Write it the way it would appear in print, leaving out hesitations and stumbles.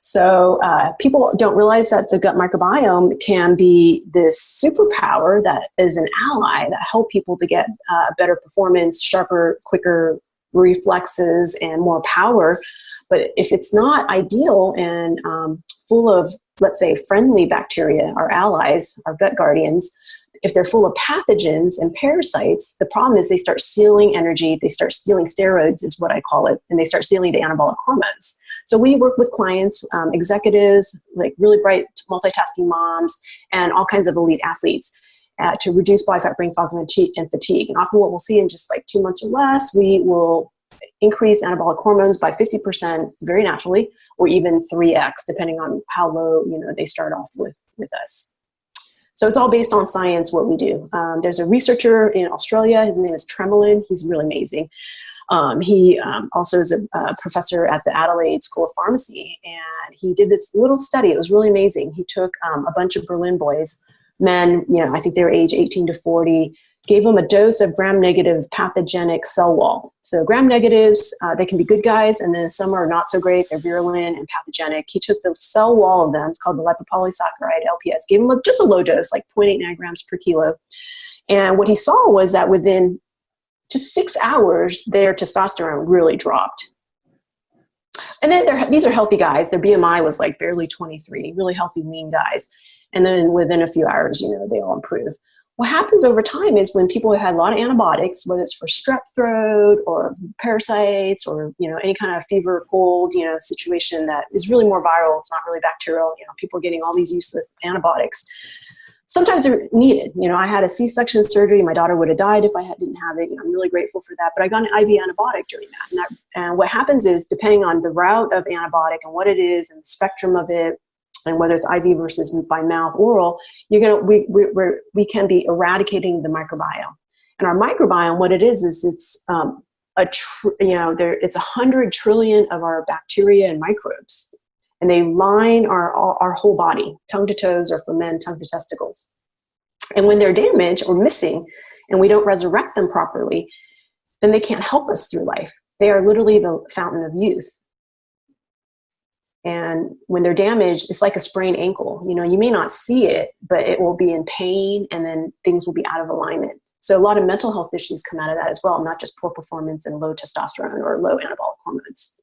So people don't realize that the gut microbiome can be this superpower that is an ally that help people to get better performance, sharper, quicker reflexes, and more power. But if it's not ideal and full of, let's say, friendly bacteria, our allies, our gut guardians, if they're full of pathogens and parasites, the problem is they start stealing energy, they start stealing steroids is what I call it, and they start stealing the anabolic hormones. So we work with clients, executives, like really bright multitasking moms, and all kinds of elite athletes to reduce body fat, brain fog, and fatigue. And often what we'll see in just like 2 months or less, we will increase anabolic hormones by 50% very naturally, or even 3x, depending on how low they start off with us. So it's all based on science, what we do. There's a researcher in Australia, his name is Tremelin, he's really amazing. He also is a professor at the Adelaide School of Pharmacy, and he did this little study. It was really amazing. He took a bunch of Berlin boys, men, I think they were age 18 to 40, gave them a dose of gram-negative pathogenic cell wall. So gram-negatives, they can be good guys, and then some are not so great. They're virulent and pathogenic. He took the cell wall of them, it's called the lipopolysaccharide, LPS, gave them just a low dose, like 0.8 nanograms per kilo. And what he saw was that within just 6 hours, their testosterone really dropped. And then these are healthy guys. Their BMI was like barely 23, really healthy, lean guys. And then within a few hours, they all improve. What happens over time is when people have had a lot of antibiotics, whether it's for strep throat or parasites or, any kind of fever, cold, situation that is really more viral, it's not really bacterial, people are getting all these useless antibiotics. Sometimes they're needed. I had a C-section surgery. My daughter would have died if I didn't have it. I'm really grateful for that. But I got an IV antibiotic during that. And what happens is, depending on the route of antibiotic and what it is and the spectrum of it, and whether it's IV versus by mouth, oral, we can be eradicating the microbiome. And our microbiome, what it is it's it's 100 trillion of our bacteria and microbes, and they line our whole body, tongue to toes, or for men, tongue to testicles. And when they're damaged or missing, and we don't resurrect them properly, then they can't help us through life. They are literally the fountain of youth. And when they're damaged, it's like a sprained ankle. You may not see it, but it will be in pain, and then things will be out of alignment. So a lot of mental health issues come out of that as well, not just poor performance and low testosterone or low anabolic hormones.